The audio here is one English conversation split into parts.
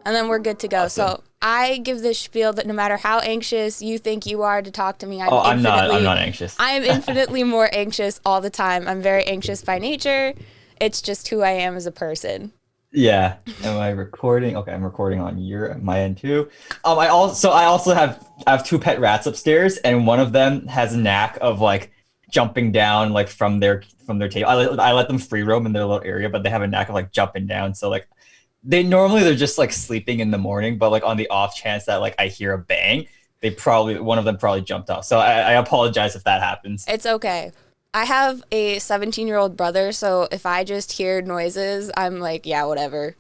and then we're good to go. Awesome. So I give this spiel that no matter how anxious you think you are to talk to me, Oh, I'm not anxious. I am infinitely more anxious all the time. I'm very anxious by nature. It's just who I am as a person. Yeah. Am I recording? Okay, I'm recording on my end too. I also have two pet rats upstairs, and one of them has a knack of like jumping down like from their table. I let them free roam in their little area, but they have a knack of like jumping down. So like they're just like sleeping in the morning, but like on the off chance that like I hear a bang, one of them probably jumped off. So I apologize if that happens. It's okay. I have a 17-year-old brother, so if I just hear noises, I'm like, yeah, whatever.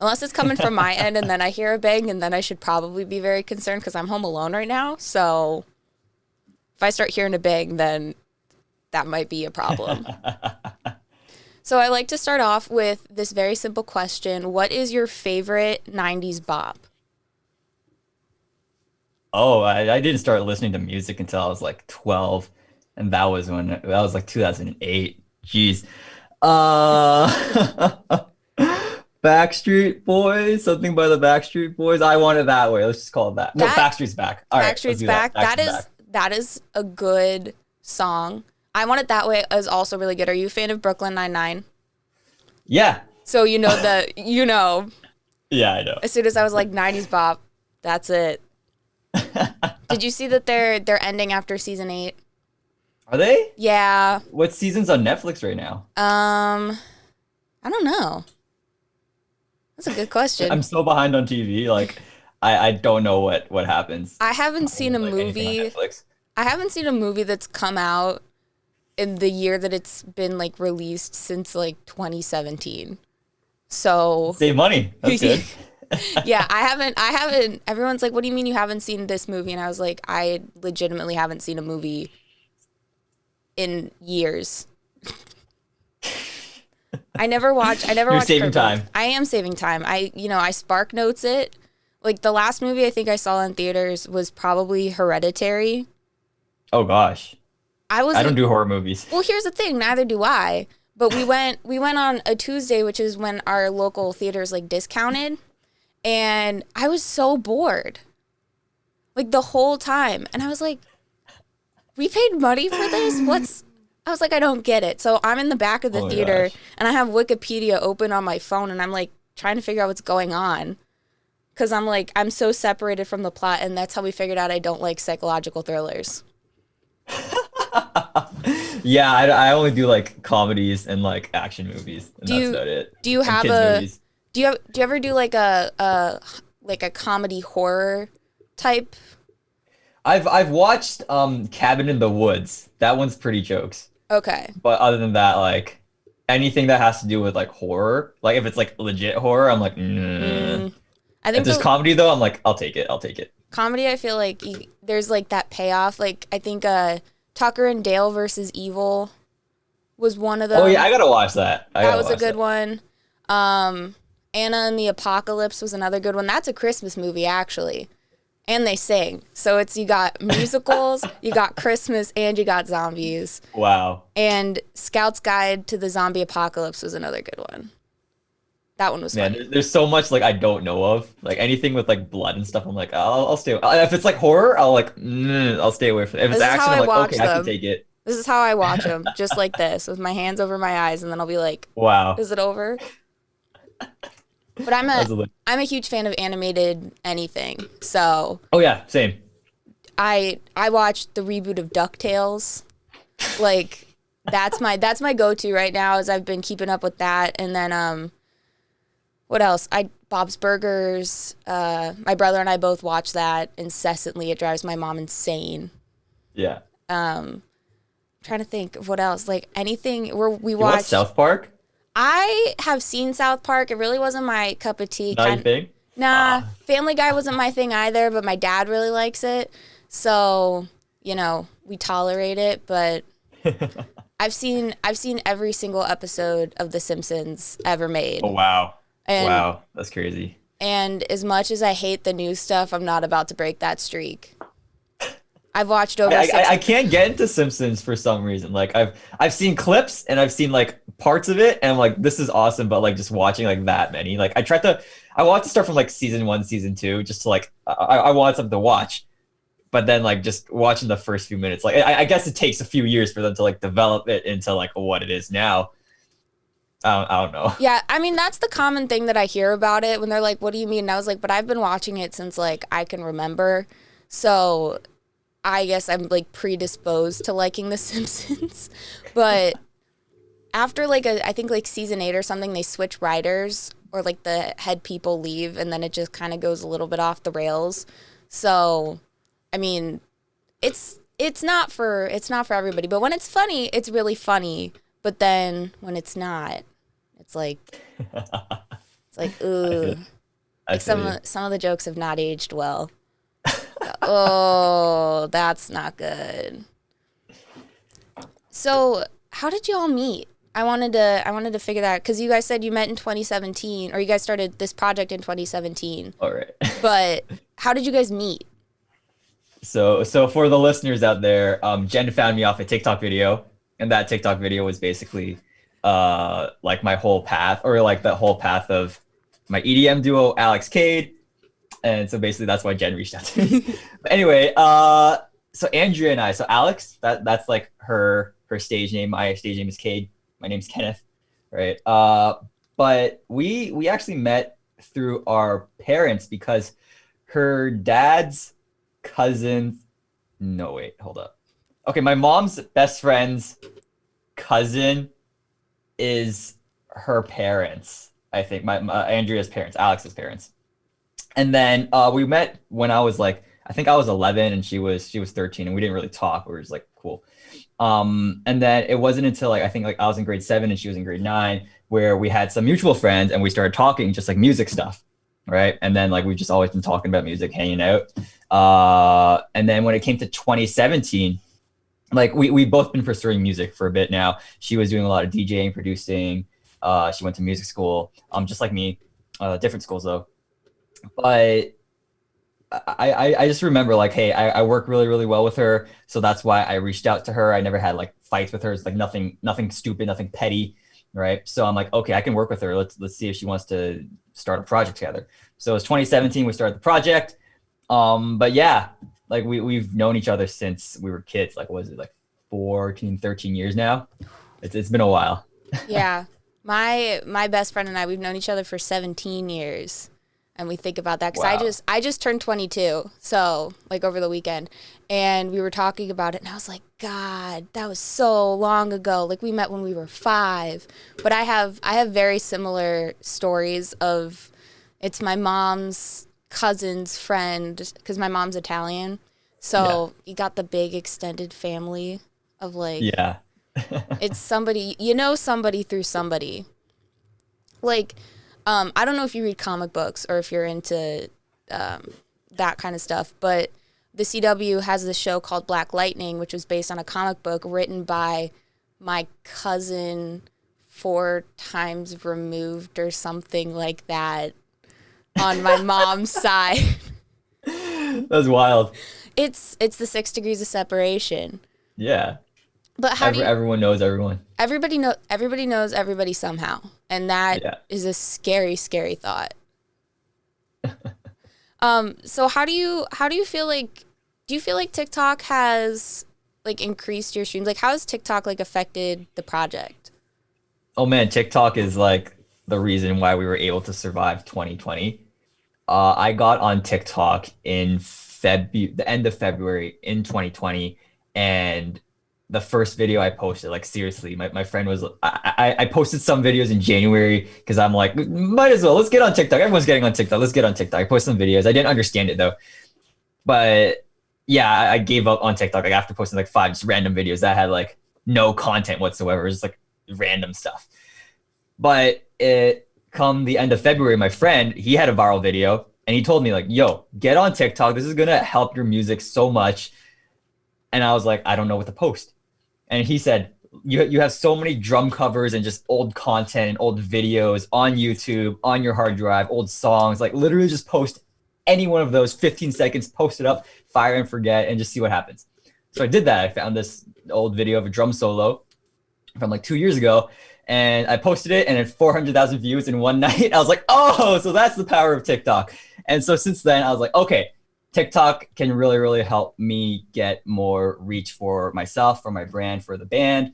Unless it's coming from my end and then I hear a bang, and then I should probably be very concerned because I'm home alone right now. So if I start hearing a bang, then that might be a problem. So I like to start off with this very simple question. What is your favorite 90s bop? Oh, I didn't start listening to music until I was like 12, and that was like 2008. Jeez. Uh Backstreet Boys, something by the Backstreet Boys. I Want It That Way. Let's just call it that. No, That Backstreet's Back. All right, let's Backstreet's do that. Back. Backstreet's Back. That is a good song. I Want It That Way is also really good. Are you a fan of Brooklyn Nine-Nine? Yeah. So you know, Yeah, I know. as soon as I was like 90s bop, that's it. Did you see that they're ending after season 8? Are they? Yeah. What season's on Netflix right now? I don't know. That's a good I'm question. so behind on TV. Like, I don't know what happens. I haven't seen a Like anything on movie. Netflix. I haven't seen a movie that's come out in the year that it's been like released since like 2017. So Save money. That's good. yeah, I haven't everyone's like, "What do you mean you haven't seen this movie?" And I was like, "I legitimately haven't seen a movie in years." I never You're watched saving Kirby. time. I am saving time. I Spark Notes it. Like the last movie I think I saw in theaters was probably Hereditary. Oh gosh. I I don't wasn't do horror movies. Well, here's the thing, neither do I. But we went on a Tuesday, which is when our local theaters like discounted, and I was so bored. Like the whole time. And I was like, "We paid money for this? I was like, I don't get it." So I'm in the back of the Oh my theater gosh. and I have Wikipedia open on my phone and I'm like trying to figure out what's going on. Cause I'm like, I'm so separated from the plot, and that's how we figured out I don't like psychological thrillers. Yeah, I only do like comedies and like action movies, and Do that's you about it. do you And have kids a movies. do you ever do like a comedy horror type? I've watched Cabin in the Woods. That one's pretty jokes. Okay. But other than that, like anything that has to do with like horror, like if it's like legit horror, I'm like, nah. Mm, I If think there's the comedy though, I'm like, I'll take it. I'll take it. comedy, I feel like there's like that payoff. Like I think Tucker and Dale versus Evil was one of Oh yeah, them. I gotta watch that. I That gotta was a watch good that. one. Um, Anna and the Apocalypse was another good one. That's a Christmas movie actually. And they sing. So it's you got musicals, you got Christmas, and you got zombies. Wow. And Scout's Guide to the Zombie Apocalypse was another good one. That one was Man, funny. there's so much like I don't know of. Like anything with like blood and stuff, I'm like, I'll stay. If it's like horror, I'll like, I'll stay away from it. If it's This is how action, I'm I like, watch okay, I can them. take it. This is how I watch them, just like this, with my hands over my eyes, and then I'll be like, Wow. "Is it over?" But That's a, I'm a huge fan of animated anything. So oh yeah, same. I watched the reboot of DuckTales. Like that's my go-to right now, as I've been keeping up with that. And then what else? Bob's Burgers. My brother and I both watch that incessantly. It drives my mom insane. Yeah. Trying to think of what else. Like anything where we You watch watch. South Park? I have seen South Park. It really wasn't my cup of tea. Not your thing? Nah, Ah. Family Guy wasn't my thing either, but my dad really likes it. So, we tolerate it, but I've seen every single episode of The Simpsons ever made. Oh wow. And Wow, that's crazy. and as much as I hate the new stuff, I'm not about to break that streak. I've watched over six. I can't get into Simpsons for some reason. Like I've seen clips and I've seen like parts of it and I'm like this is awesome, but like just watching like that many. Like I wanted to start from like season 1, season 2, just to like I wanted something to watch. But then like just watching the first few minutes, like I guess it takes a few years for them to like develop it into like what it is now. I don't know. Yeah, I mean, that's the common thing that I hear about it when they're like, what do you mean? And I was like, but I've been watching it since like I can remember. So I guess I'm like predisposed to liking The Simpsons. But after like I think like season 8 or something, they switch writers or like the head people leave, and then it just kind of goes a little bit off the rails. So, I mean, it's not for everybody. But when it's funny, it's really funny. But then when it's not, it's like ooh, like some of the jokes have not aged well. Oh, that's not good. So, how did you all meet? I wanted to figure that out because you guys said you met in 2017, or you guys started this project in 2017. All right. But how did you guys meet? So for the listeners out there, Jenn found me off a TikTok video, and that TikTok video was basically like my whole path, or like the whole path of my EDM duo, ALEXKADE. And so basically that's why Jenn reached out to me. But anyway, so Andrea and I, so Alex, that's like her stage name. My stage name is KADE. My name's Kenneth, right? But we actually met through our parents because her dad's cousin. No, wait, hold up. Okay, my mom's best friend's cousin is her parents. I think my Andrea's parents, Alex's parents. And then we met when I was like, I think I was 11 and she was 13, and we didn't really talk. We were just like, cool. And then it wasn't until like I think like I was in grade 7 and she was in grade 9 where we had some mutual friends and we started talking just like music stuff, right? And then like we've just always been talking about music, hanging out. And then when it came to 2017, like we both been pursuing music for a bit now. She was doing a lot of DJing, producing. She went to music school, just like me, different schools though. But I just remember like, hey, I work really, really well with her. So that's why I reached out to her. I never had like fights with her. It's like nothing stupid, nothing petty. Right. So I'm like, okay, I can work with her. Let's see if she wants to start a project together. So it was 2017. We started the project. But yeah, like we've known each other since we were kids. Like, what was it, like 14, 13 years now? It's been a while. Yeah. My best friend and I, we've known each other for 17 years. And we think about that because wow. I just turned 22, so like over the weekend, and we were talking about it, and I was like, God, that was so long ago. Like we met when we were 5, but I have very similar stories of, it's my mom's cousin's friend because my mom's Italian, so you got the big extended family of like it's somebody somebody through somebody, like. I don't know if you read comic books or if you're into that kind of stuff, but the CW has this show called Black Lightning, which was based on a comic book written by my cousin 4 times removed or something like that on my mom's side. That's wild. It's the 6 degrees of separation. Yeah. But how everyone knows everyone. Everybody knows everybody somehow, and that is a scary, scary thought. So how do you feel like? Do you feel like TikTok has like increased your streams? Like, how has TikTok like affected the project? Oh man, TikTok is like the reason why we were able to survive 2020. I got on TikTok in the end of February in 2020, and the first video I posted, like seriously, my friend was, I posted some videos in January because I'm like, might as well, let's get on TikTok. Everyone's getting on TikTok. Let's get on TikTok. I posted some videos. I didn't understand it though. But yeah, I gave up on TikTok like after posting like 5 just random videos that had like no content whatsoever. It was just like random stuff. But come the end of February, my friend, he had a viral video and he told me like, yo, get on TikTok. This is going to help your music so much. And I was like, I don't know what to post. And he said, you have so many drum covers and just old content and old videos on YouTube, on your hard drive, old songs, like literally just post any one of those 15 seconds, post it up, fire and forget, and just see what happens. So I did that. I found this old video of a drum solo. from like 2 years ago. And I posted it and it had 400,000 views in one night. I was like, oh, so that's the power of TikTok. And so since then, I was like, okay, TikTok can really, really help me get more reach for myself, for my brand, for the band.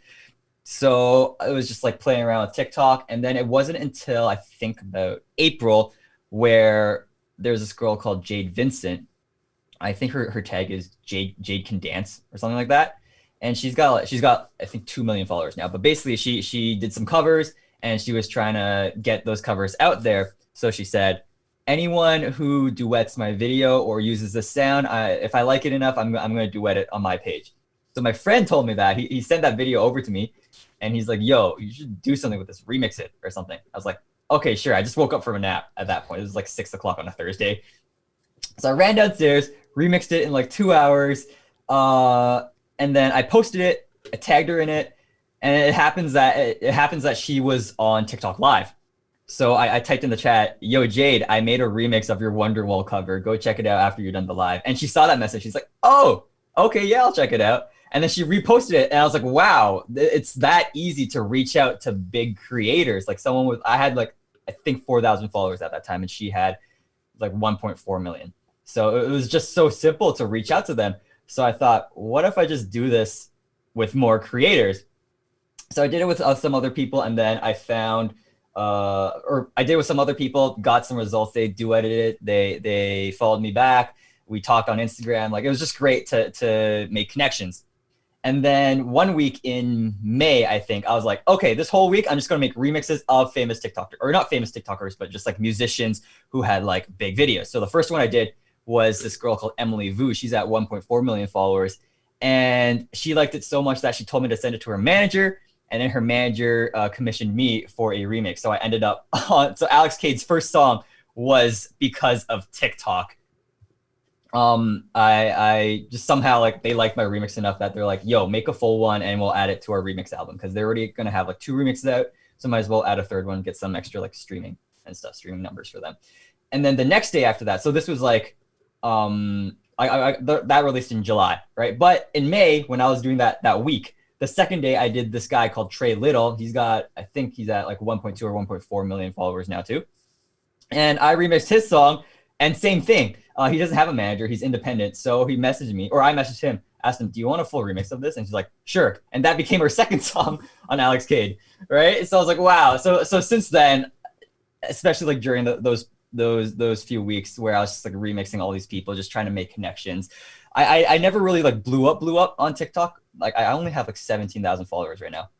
So I was just like playing around with TikTok. And then it wasn't until I think about April where there's this girl called Jade Vincent. I think her tag is Jade Can Dance or something like that. And she's got I think 2 million followers now. But basically she did some covers and she was trying to get those covers out there. So she said, anyone who duets my video or uses this sound, if I like it enough, I'm going to duet it on my page. So my friend told me that. He sent that video over to me and he's like, yo, you should do something with this, remix it or something. I was like, okay, sure. I just woke up from a nap at that point. It was like 6 o'clock on a Thursday. So I ran downstairs, remixed it in like 2 hours. And then I posted it, I tagged her in it. And it happens that she was on TikTok Live. So I typed in the chat, yo, Jade, I made a remix of your Wonderwall cover. Go check it out after you're done the live. And she saw that message. She's like, oh, okay, yeah, I'll check it out. And then she reposted it. And I was like, wow, it's that easy to reach out to big creators. Like I had like, I think 4,000 followers at that time. And she had like 1.4 million. So it was just so simple to reach out to them. So I thought, what if I just do this with more creators? So I did it with some other people. And then I found... or I did with some other people, got some results. They duetted it. They followed me back. We talked on Instagram. Like it was just great to make connections. And then one week in May, I think I was like, okay, this whole week I'm just gonna make remixes of famous TikTokers, or not famous TikTokers, but just like musicians who had like big videos. So the first one I did was this girl called Emily Vu. She's at 1.4 million followers, and she liked it so much that she told me to send it to her manager. And then her manager commissioned me for a remix. So I ended up on, so ALEXKADE's first song was because of TikTok. I just somehow like, they liked my remix enough that they're like, yo, make a full one and we'll add it to our remix album. Cause they're already going to have like 2 remixes out. So might as well add a third one, get some extra like streaming and stuff, streaming numbers for them. And then the next day after that, so this was like, that released in July, right? But in May, when I was doing that week, the second day I did this guy called Trey Little. I think he's at like 1.2 or 1.4 million followers now too. And I remixed his song and same thing. He doesn't have a manager. He's independent. So he messaged me, or I messaged him, asked him, do you want a full remix of this? And she's like, sure. And that became her second song on ALEXKADE, right? So I was like, wow. So since then, especially like during those few weeks where I was just like remixing all these people, just trying to make connections. I never really like blew up on TikTok. Like I only have like 17,000 followers right now,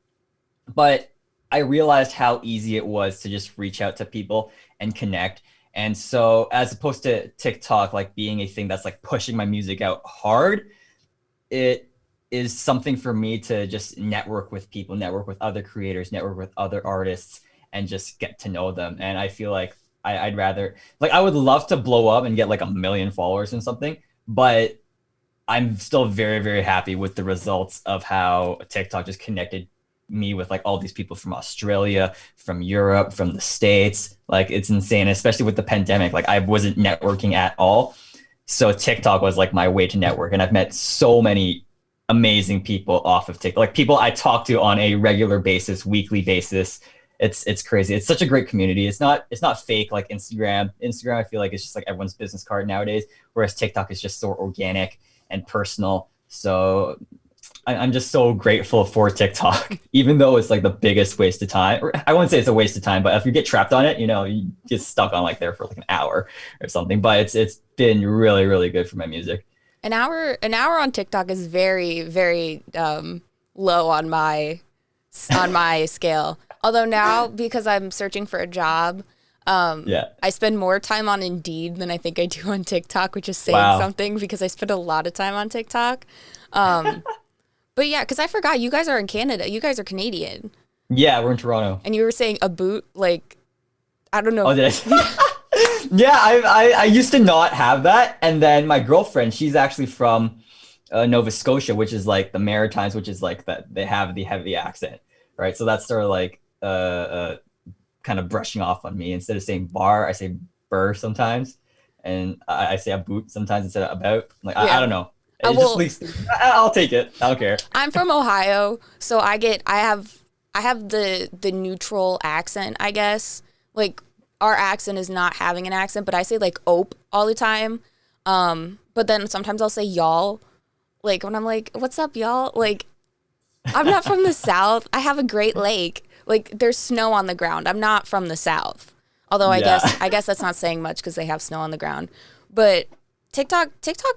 but I realized how easy it was to just reach out to people and connect. And so as opposed to TikTok, like being a thing that's like pushing my music out hard, it is something for me to just network with people, network with other creators, network with other artists, and just get to know them. And I feel like I'd rather, like, I would love to blow up and get like 1 million followers and something, but I'm still very, very happy with the results of how TikTok just connected me with like all these people from Australia, from Europe, from the States. Like it's insane, especially with the pandemic. Like I wasn't networking at all. So TikTok was like my way to network. And I've met so many amazing people off of TikTok, like people I talk to on a regular basis, weekly basis. It's crazy. It's such a great community. It's not fake like Instagram. Instagram, I feel like it's just like everyone's business card nowadays, whereas TikTok is just so organic and personal. So I'm just so grateful for TikTok, even though it's like the biggest waste of time. Or I wouldn't say it's a waste of time, but if you get trapped on it, you know, you get stuck on like there for like an hour or something. But it's been really, really good for my music. An hour on TikTok is very, very low on my scale. Although now, because I'm searching for a job, I spend more time on Indeed than I think I do on TikTok, which is saying something because I spend a lot of time on TikTok. But yeah, because I forgot you guys are in Canada. You guys are Canadian. Yeah, we're in Toronto. And you were saying a boot, like, I don't know. Oh, did I? Yeah, I used to not have that. And then my girlfriend, she's actually from Nova Scotia, which is like the Maritimes, which is like that they have the heavy accent, right? So that's sort of like kind of brushing off on me. Instead of saying bar, I say burr sometimes. And I say a boot sometimes instead of about. Like, I don't know. It just leaks. I'll take it. I don't care. I'm from Ohio, so I have I have the neutral accent, I guess. Like our accent is not having an accent, but I say like ope all the time. But then sometimes I'll say y'all. Like when I'm like, what's up, y'all? Like I'm not from the South. I have a Great Lake. Like there's snow on the ground. I'm not from the South. Although Yeah. I guess that's not saying much because they have snow on the ground. But TikTok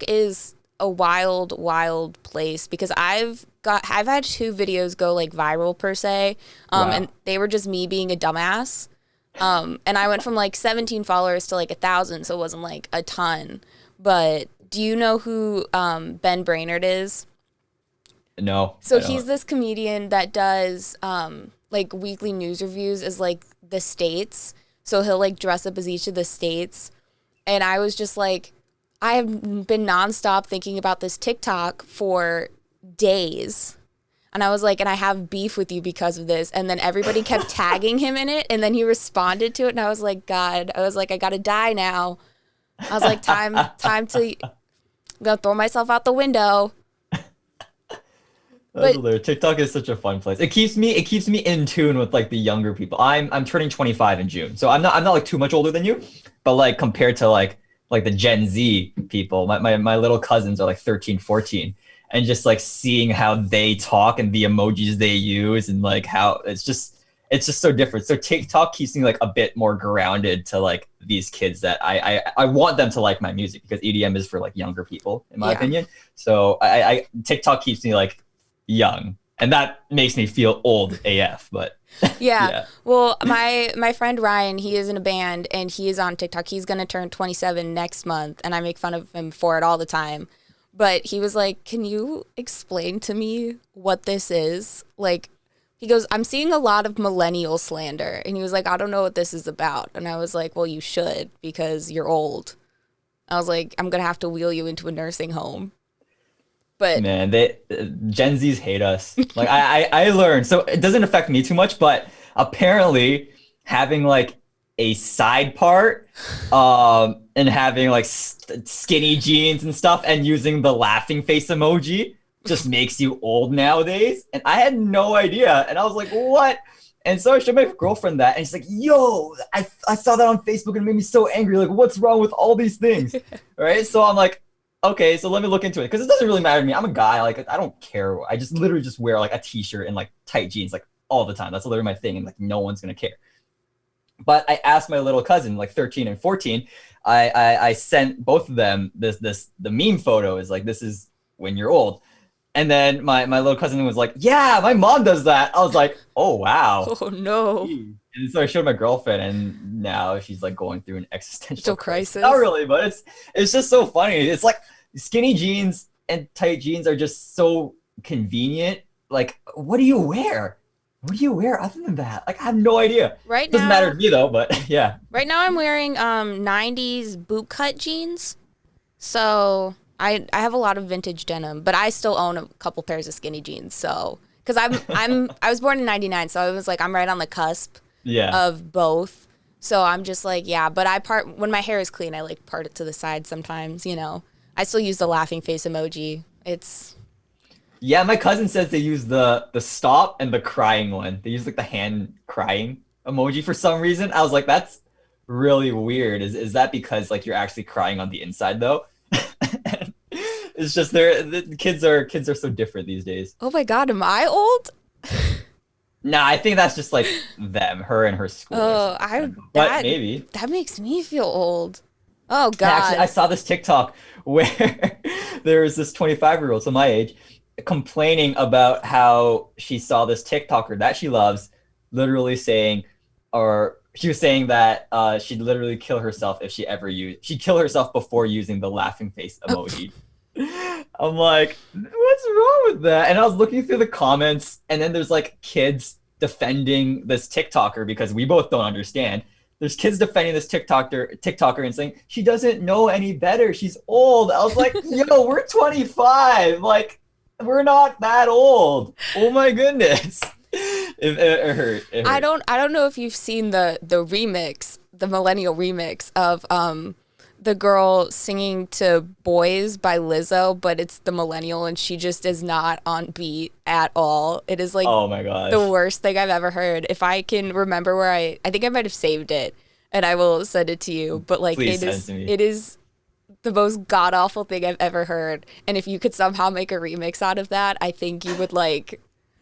is a wild place because I've had 2 videos go like viral per se. Wow. And they were just me being a dumbass. And I went from like 17 followers to like 1,000, so it wasn't like a ton. But do you know who Ben Brainerd is? No. So I he's don't. this comedian that does like weekly news reviews as like the states. So he'll like dress up as each of the states. And I was just like, I have been nonstop thinking about this TikTok for days. And I was like, and I have beef with you because of this. And then everybody kept tagging him in it. And then he responded to it. And I was like, God, I was like, I got to die now. I was like, time to go throw myself out the window. That's But hilarious. TikTok is such a fun place. It keeps me in tune with like the younger people. I'm turning 25 in June. So I'm not like too much older than you, but like compared to like the Gen Z people, my little cousins are like 13, 14, and just like seeing how they talk and the emojis they use and like how it's just so different. So TikTok keeps me like a bit more grounded to like these kids that I want them to like my music because EDM is for like younger people in my yeah. opinion. So I TikTok keeps me like young, and that makes me feel old AF. But Yeah. yeah, Well, my friend Ryan, he is in a band and he is on TikTok. He's going to turn 27 next month and I make fun of him for it all the time. But he was like, "Can you explain to me what this is?" Like he goes, "I'm seeing a lot of millennial slander." And he was like, "I don't know what this is about." And I was like, "Well, you should because you're old." I was like, "I'm going to have to wheel you into a nursing home." But man, they Gen Zs hate us. Like I learned, so it doesn't affect me too much, but apparently having like a side part, and having like skinny jeans and stuff, and using the laughing face emoji just makes you old nowadays. And I had no idea, and I was like, what? And so I showed my girlfriend that, and she's like, yo, I saw that on Facebook and it made me so angry. Like, what's wrong with all these things? Right? So I'm like, okay, so let me look into it because it doesn't really matter to me. I'm a guy, like I don't care. I just literally just wear like a t-shirt and like tight jeans like all the time. That's literally my thing, and like no one's gonna care. But I asked my little cousin, like 13 and 14, I sent both of them the meme photo is like, this is when you're old. And then my little cousin was like, yeah, my mom does that. I was like, oh wow. oh no. And so I showed my girlfriend, and now she's like going through an existential Still crisis. crisis. Not really, but it's just so funny. It's like skinny jeans and tight jeans are just so convenient. Like, what do you wear? What do you wear other than that? Like, I have no idea. Right Doesn't matter now, to me though, but yeah. right now I'm wearing 90s bootcut jeans. So I have a lot of vintage denim, but I still own a couple pairs of skinny jeans. So because I was born in '99, so I was like I'm right on the cusp Yeah. of both. So I'm just like, yeah, but I part when my hair is clean, I like part it to the side sometimes, you know. I still use the laughing face emoji. It's Yeah, my cousin says they use the stop and the crying one. They use like the hand crying emoji for some reason. I was like, that's really weird. Is that because like you're actually crying on the inside though? It's just the kids are so different these days. oh my God, am I old? Nah, I think that's just like them, her and her school or Oh, something. But that maybe. that makes me feel old. Oh Actually, I God. saw this TikTok where there was this 25-year-old, so my age, complaining about how she saw this TikToker that she loves literally saying, or she was saying that she'd literally kill herself if she'd kill herself before using the laughing face emoji. I'm like, what's wrong with that? And I was looking through the comments, and then there's like kids defending this TikToker because we both don't understand. There's kids defending this TikToker and saying she doesn't know any better. She's old. I was like, yo, we're 25. Like, we're not that old. Oh my goodness. It hurt. It hurt. I don't know if you've seen the remix, the millennial remix of the girl singing to Boys by Lizzo, but it's the millennial and she just is not on beat at all. It is like Oh my the gosh. worst thing I've ever heard. If I can remember where I think I might have saved it and I will send it to you, but like Please send it to me. it is the most god awful thing I've ever heard. And if you could somehow make a remix out of that, I think you would like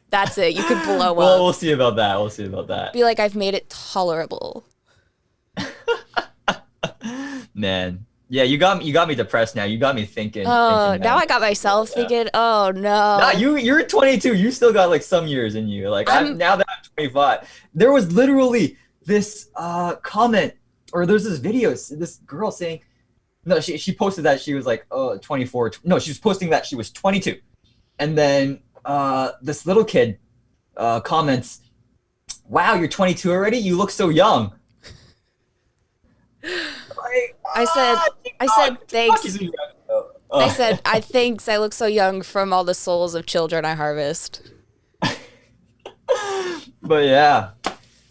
that's it. You could blow Well, up. we'll see about that. We'll see about that. Be like I've made it tolerable. Man. Yeah, you got me depressed now. You got me thinking. Oh, Thinking now now. I got myself Yeah. thinking, oh Nah, no. you're 22. You still got like some years in you. Like I'm now that I'm 25, there was literally this comment or there's this video. This girl saying, no, she posted that she was like 24. No, she was posting that she was 22, and then this little kid comments, "Wow, you're 22 already. You look so young." Like, I said I said TikTok thanks. is young. I said I thanks. I look so young from all the souls of children I harvest. But yeah,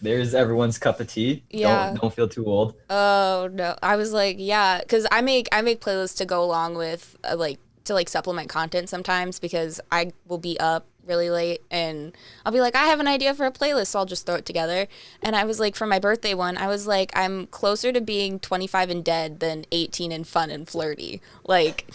there's everyone's cup of tea. Yeah. Don't feel too old. Oh no. I was like, yeah, because I make playlists to go along with like to like supplement content sometimes because I will be up really late and I'll be like, I have an idea for a playlist, so I'll just throw it together. And I was like, for my birthday one, I was like, I'm closer to being 25 and dead than 18 and fun and flirty. Like,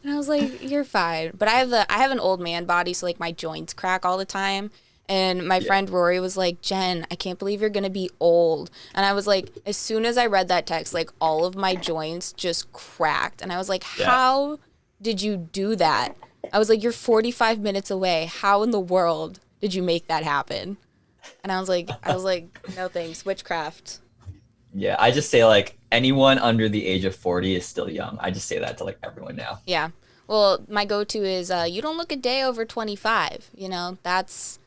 and I was like, you're fine. But I have an old man body, so like my joints crack all the time. And my Yeah. friend Rory was like, Jen, I can't believe you're gonna be old. And I was like, as soon as I read that text, like all of my joints just cracked. And I was like, Yeah. how did you do that? I was like, you're 45 minutes away. How in the world did you make that happen? And I was like, no thanks, witchcraft. Yeah, I just say like anyone under the age of 40 is still young. I just say that to like everyone now. Yeah. Well, my go-to is you don't look a day over 25. You know, that's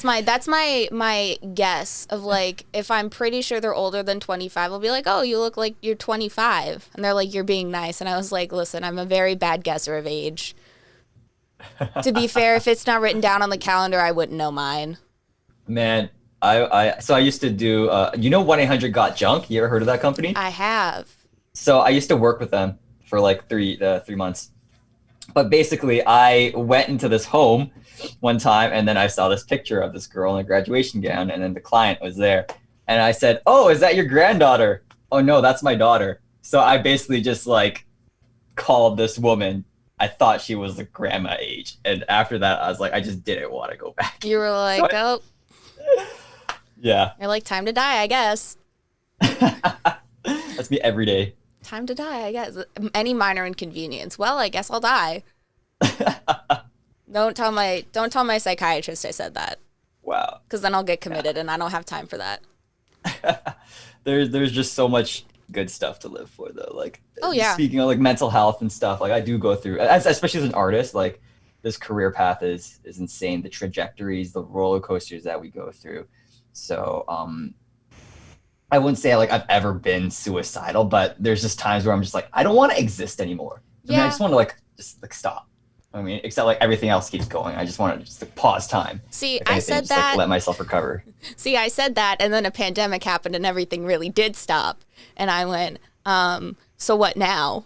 my guess of like if I'm pretty sure they're older than 25, I'll be like, "Oh, you look like you're 25." And they're like, "You're being nice." And I was like, "Listen, I'm a very bad guesser of age." To be fair, if it's not written down on the calendar, I wouldn't know mine. Man, I used to do 1-800 Got Junk. You ever heard of that company? I have. So I used to work with them for like 3 months. But basically, I went into this home one time, and then I saw this picture of this girl in a graduation gown, and then the client was there, and I said, "Oh, is that your granddaughter?" "Oh no, that's my daughter." So I basically just like called this woman. I thought she was like grandma age, and after that, I was like, I just didn't want to go back. You were like, "Oh, Yeah, you're like time to die, I guess." that's me every day. Time to die, I guess. Any minor inconvenience. Well, I guess I'll die. Don't tell my psychiatrist I said that, Wow. because then I'll get committed and I don't have time for that. There's just so much good stuff to live for though. Like Oh, yeah. speaking of like mental health and stuff, like I do go through especially as an artist, like this career path is insane. The trajectories, the roller coasters that we go through. So I wouldn't say like I've ever been suicidal, but there's just times where I'm just like, I don't want to exist anymore. I mean, I Yeah. just want to like just like stop. I mean, except like everything else keeps going. I just want to just like pause time. See, If I anything, said just like that. let myself recover. See, I said that, and then a pandemic happened, and everything really did stop. And I went, so what now?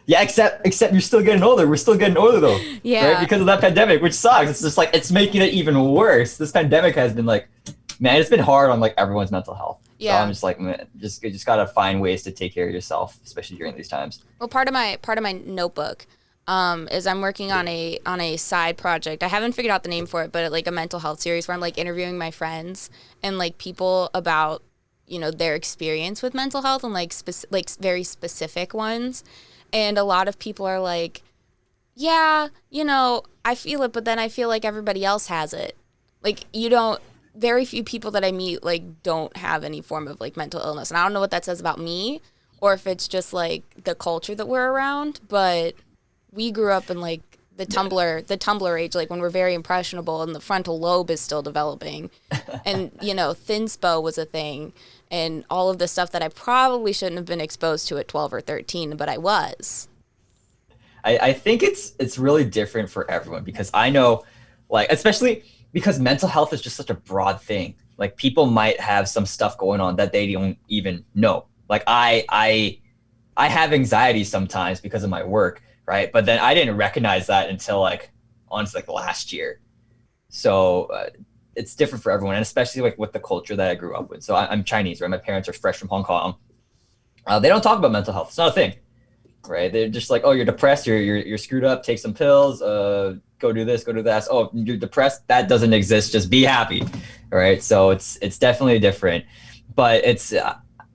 Yeah, except you're still getting older. We're still getting older though. Yeah. Right? Because of that pandemic, which sucks. It's just like it's making it even worse. This pandemic has been like, man, it's been hard on like everyone's mental health. Yeah. So I'm just like, man, you just gotta find ways to take care of yourself, especially during these times. Well, part of my notebook is I'm working on a side project. I haven't figured out the name for it, but like a mental health series where I'm like interviewing my friends and like people about their experience with mental health and like very specific ones. And a lot of people are like, yeah, I feel it, but then I feel like everybody else has it. Like very few people that I meet like don't have any form of like mental illness. And I don't know what that says about me or if it's just like the culture that we're around, but we grew up in like the Tumblr age, like when we're very impressionable and the frontal lobe is still developing. And, thinspo was a thing and all of the stuff that I probably shouldn't have been exposed to at 12 or 13, but I was. I think it's really different for everyone because I know, like, especially because mental health is just such a broad thing. Like people might have some stuff going on that they don't even know. Like I have anxiety sometimes because of my work, right? But then I didn't recognize that until like honestly like last year. So it's different for everyone, and especially like with the culture that I grew up with. So I'm Chinese, right? My parents are fresh from Hong Kong. They don't talk about mental health. It's not a thing, right? They're just like, oh, you're depressed, you're screwed up. Take some pills. Go do this, go do that. Oh, you're depressed. That doesn't exist. Just be happy, right? So it's definitely different, but it's.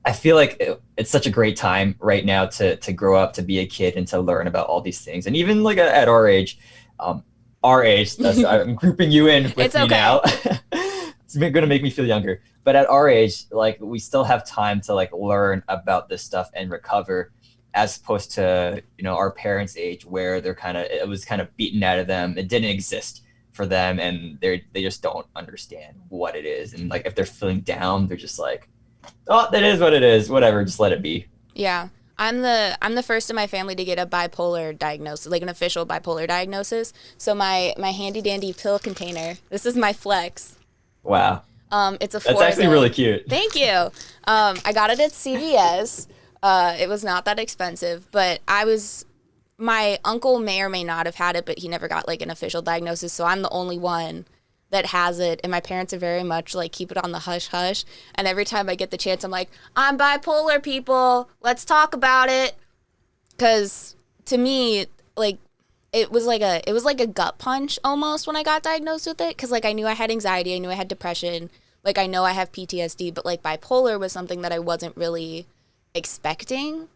I feel like it's such a great time right now to grow up, to be a kid, and to learn about all these things. And even like at our age, I'm grouping you in with It's me okay. now. It's going to make me feel younger. But at our age, like we still have time to like learn about this stuff and recover, as opposed to our parents' age where it was kind of beaten out of them. It didn't exist for them, and they just don't understand what it is. And like if they're feeling down, they're just like, oh, that is what it is. Whatever, just let it be. Yeah. I'm the first in my family to get a bipolar diagnosis, like an official bipolar diagnosis. So my handy dandy pill container. This is my flex. Wow. It's a That's actually really cute. Thank you. I got it at CVS. It was not that expensive, but my uncle may or may not have had it, but he never got like an official diagnosis. So I'm the only one that has it, and my parents are very much like keep it on the hush hush. And every time I get the chance, I'm like, I'm bipolar, people. Let's talk about it. Because to me, like it was like a gut punch almost when I got diagnosed with it. Because like I knew I had anxiety, I knew I had depression, like I know I have PTSD, but like bipolar was something that I wasn't really expecting.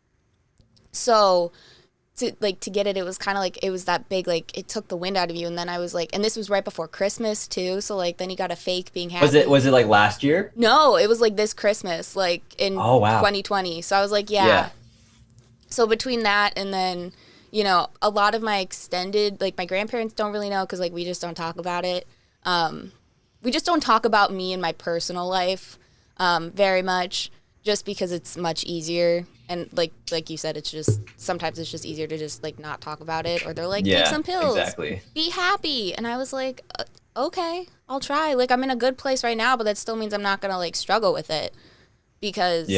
So to get it, it was kind of like, it was that big, like it took the wind out of you. And then I was like, and this was right before Christmas too, so like then you got a fake being happy. Was it like last year? No, it was like this Christmas, like in Oh, wow. 2020. So I was like, yeah. So between that and then a lot of my extended, like my grandparents don't really know because like we just don't talk about it. We just don't talk about me and my personal life very much, just because it's much easier. And like you said, sometimes it's just easier to just like not talk about it, or they're like, take some pills, exactly. be happy. And I was like, okay, I'll try. Like I'm in a good place right now, but that still means I'm not gonna like struggle with it, because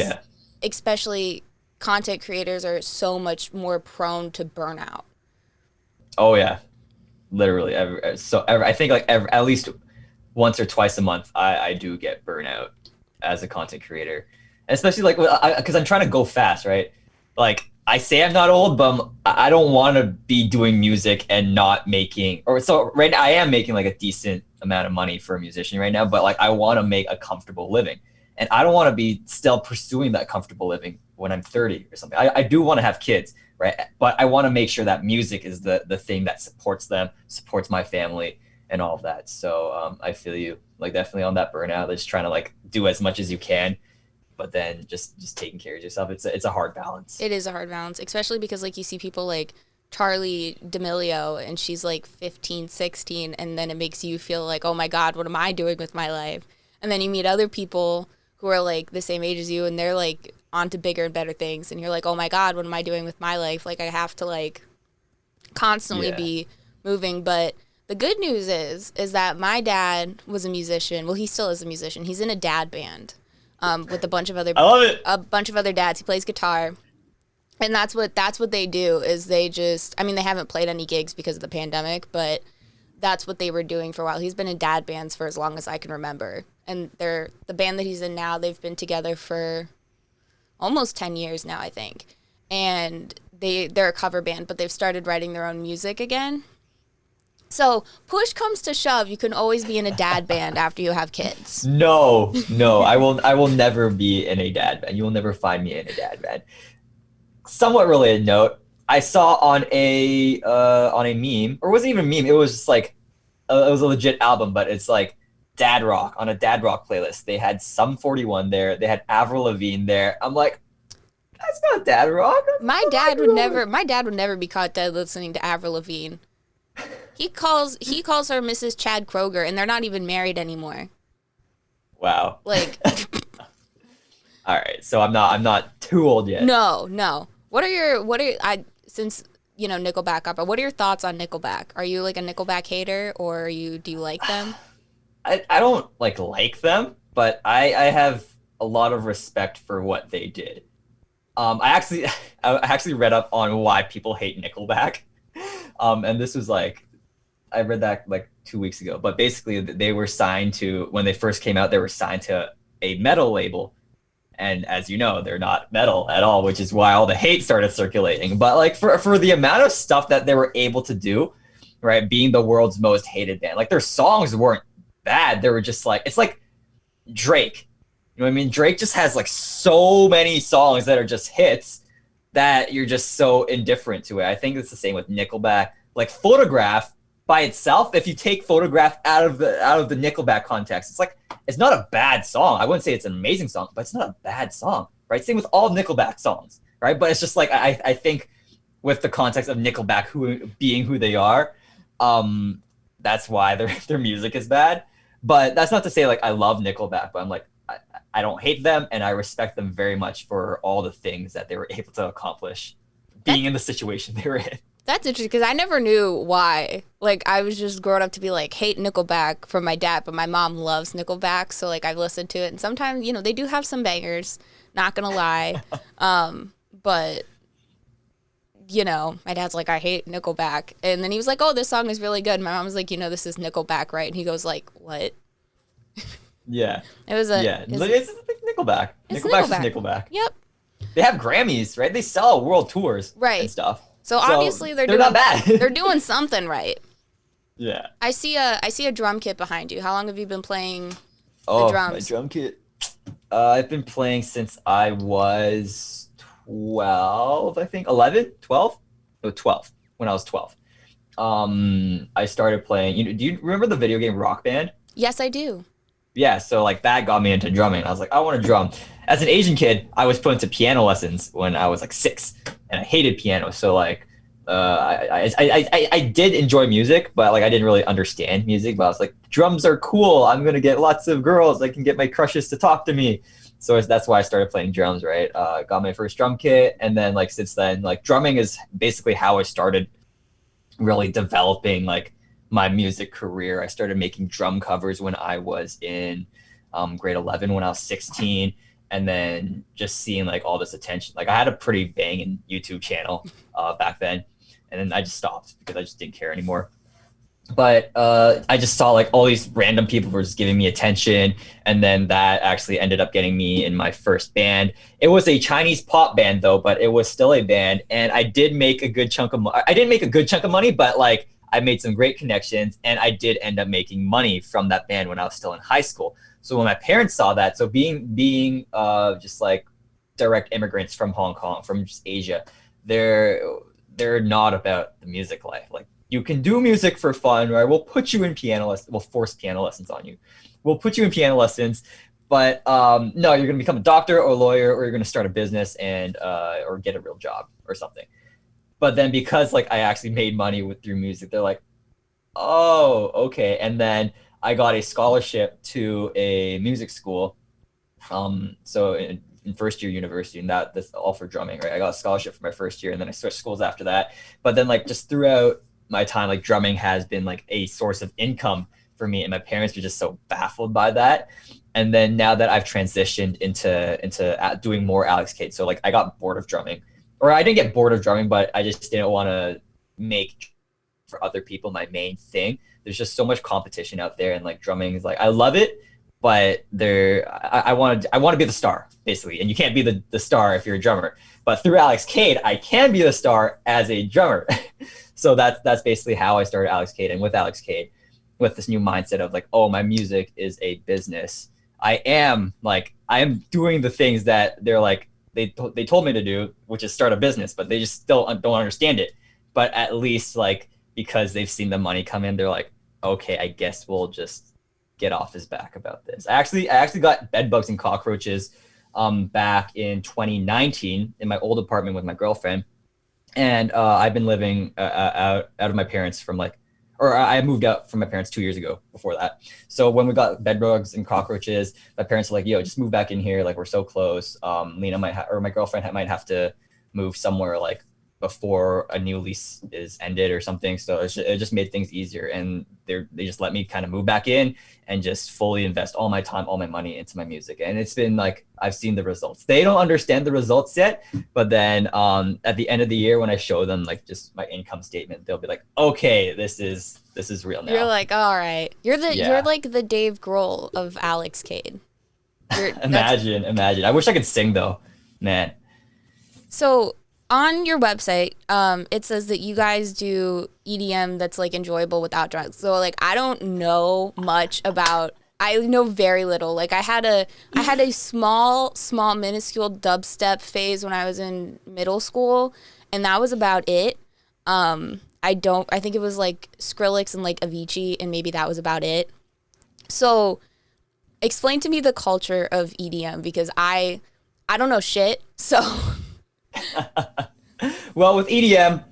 especially content creators are so much more prone to burnout. Oh yeah, literally. I think like at least once or twice a month, I do get burnout as a content creator. Especially like because I'm trying to go fast, right? Like I say I'm not old, but I don't want to be doing music and not making, or so right now I am making like a decent amount of money for a musician right now, but like I want to make a comfortable living, and I don't want to be still pursuing that comfortable living when I'm 30 or something. I do want to have kids, right? But I want to make sure that music is the thing that supports them, supports my family, and all of that. So I feel you, like definitely on that burnout, just trying to like do as much as you can, but then just taking care of yourself. It's a hard balance. It is a hard balance, especially because like you see people like Charlie D'Amelio and she's like 15, 16, and then it makes you feel like, oh my God, what am I doing with my life? And then you meet other people who are like the same age as you and they're like on to bigger and better things, and you're like, oh my God, what am I doing with my life? Like I have to like constantly be moving. But the good news is that my dad was a musician. Well, he still is a musician. He's in a dad band. With a bunch of other I love it. A bunch of other dads. He plays guitar, and that's what they do. Is they just, I mean, they haven't played any gigs because of the pandemic, but that's what they were doing for a while. He's been in dad bands for as long as I can remember, and the band that he's in now. They've been together for almost 10 years now, I think, and they're a cover band, but they've started writing their own music again. So push comes to shove, you can always be in a dad band after you have kids. No, I will never be in a dad band. You will never find me in a dad band. Somewhat related note, I saw on a meme, or it wasn't even a meme, it was just like it was a legit album, but it's like dad rock, on a dad rock playlist. They had Sum 41 there, they had Avril Lavigne there. I'm like, that's not dad rock. My dad would never be caught dead listening to Avril Lavigne. He calls her Mrs. Chad Kroger, and they're not even married anymore. Wow. Like, all right, so I'm not too old yet. No. Since Nickelback opera, what are your thoughts on Nickelback? Are you like a Nickelback hater, or do you like them? I don't like them, but I have a lot of respect for what they did, I actually read up on why people hate Nickelback. And this was like, I read that like 2 weeks ago, but basically they were signed to, when they first came out, they were signed to a metal label. And as you know, they're not metal at all, which is why all the hate started circulating. But like for the amount of stuff that they were able to do, right, being the world's most hated band, like their songs weren't bad. They were just like, it's like Drake. You know what I mean? Drake just has like so many songs that are just hits that you're just so indifferent to it. I think it's the same with Nickelback. Like Photograph by itself, if you take Photograph out of the Nickelback context, it's like, it's not a bad song. I wouldn't say it's an amazing song, but it's not a bad song, right? Same with all Nickelback songs, right? But it's just like, I think with the context of Nickelback being who they are, that's why their music is bad. But that's not to say like I love Nickelback, but I'm like, I don't hate them, and I respect them very much for all the things that they were able to accomplish being in the situation they were in. That's interesting because I never knew why. Like, I was just growing up to be like, hate Nickelback from my dad, but my mom loves Nickelback, so like I've listened to it. And sometimes, you know, they do have some bangers, not gonna lie. But, you know, my dad's like, I hate Nickelback. And then he was like, oh, this song is really good. And my mom was like, you know, this is Nickelback, right? And he goes like, what? Yeah. It's Nickelback. Nickelback's just Nickelback. Yep. They have Grammys, right? They sell world tours and stuff. So obviously they're doing, not bad. They're doing something right. Yeah. I see a drum kit behind you. How long have you been playing the drums? My drum kit. I've been playing since I was 12, I think. 11? 12? No, 12. When I was 12. I started playing. Do you remember the video game Rock Band? Yes, I do. Yeah, so like that got me into drumming. I was like, I want to drum. As an Asian kid, I was put into piano lessons when I was like 6, and I hated piano. So like, I did enjoy music, but like I didn't really understand music. But I was like, drums are cool. I'm gonna get lots of girls. I can get my crushes to talk to me. So that's why I started playing drums. Right, got my first drum kit, and then like since then, like drumming is basically how I started really developing like my music career. I started making drum covers when I was in grade 11, when I was 16, and then just seeing like all this attention. Like I had a pretty banging YouTube channel back then, and then I just stopped because I just didn't care anymore. But I just saw like all these random people were just giving me attention, and then that actually ended up getting me in my first band. It was a Chinese pop band though, but it was still a band, and I did make a good chunk of I didn't make a good chunk of money, but like I made some great connections, and I did end up making money from that band when I was still in high school. So when my parents saw that, so being just like direct immigrants from Hong Kong, from just Asia, they're not about the music life. Like, you can do music for fun, right? We'll put you in piano lessons. We'll force piano lessons on you. We'll put you in piano lessons, but no, you're gonna become a doctor or a lawyer, or you're gonna start a business and or get a real job or something. But then because like I actually made money through music, they're like, oh, okay. And then I got a scholarship to a music school. So in first year university, and that's all for drumming, right? I got a scholarship for my first year, and then I switched schools after that. But then like just throughout my time, like drumming has been like a source of income for me, and my parents were just so baffled by that. And then now that I've transitioned into doing more ALEXKADE, so like I got bored of drumming. Or I didn't get bored of drumming, but I just didn't want to make for other people my main thing. There's just so much competition out there, and like drumming is like, I love it, but I want to be the star basically, and you can't be the star if you're a drummer. But through ALEXKADE, I can be the star as a drummer. So that's basically how I started ALEXKADE, and with ALEXKADE, with this new mindset of like, oh, my music is a business. I am doing the things that they're like, they told me to do, which is start a business, but they just still don't understand it. But at least like, because they've seen the money come in, they're like, okay, I guess we'll just get off his back about this. I actually got bed bugs and cockroaches back in 2019 in my old apartment with my girlfriend. And I've been living out of my parents I moved out from my parents 2 years ago before that. So when we got bed bugs and cockroaches, my parents were like, yo, just move back in here. Like, we're so close. Lena my girlfriend might have to move somewhere like before a new lease is ended or something. So it just made things easier, and they just let me kind of move back in and just fully invest all my time, all my money into my music. And it's been like, I've seen the results. They don't understand the results yet, but then at the end of the year, when I show them like just my income statement, they'll be like, okay, this is real now. You're like, all right. You're like the Dave Grohl of ALEXKADE. Imagine. I wish I could sing though, man. So on your website, it says that you guys do EDM that's like enjoyable without drugs. So like, I don't know much about. I know very little. Like I had a small minuscule dubstep phase when I was in middle school, and that was about it. I think it was like Skrillex and like Avicii, and maybe that was about it. So explain to me the culture of EDM, because I don't know shit. So well, with EDM,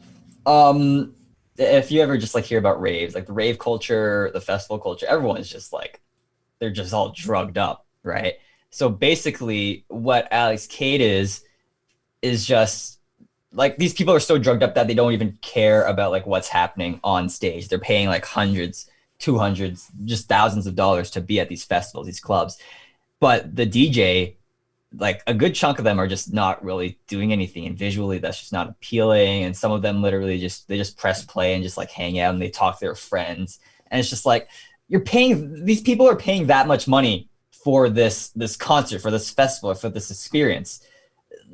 if you ever just like hear about raves, like the rave culture, the festival culture, everyone's just like, they're just all drugged up, right? So basically what ALEXKADE is just like, these people are so drugged up that they don't even care about like what's happening on stage. They're paying like hundreds, 200s, just thousands of dollars to be at these festivals, these clubs. But the DJ, like a good chunk of them are just not really doing anything, and visually that's just not appealing. And some of them literally they just press play and just like hang out and they talk to their friends. And it's just like, these people are paying that much money for this concert, for this festival, for this experience.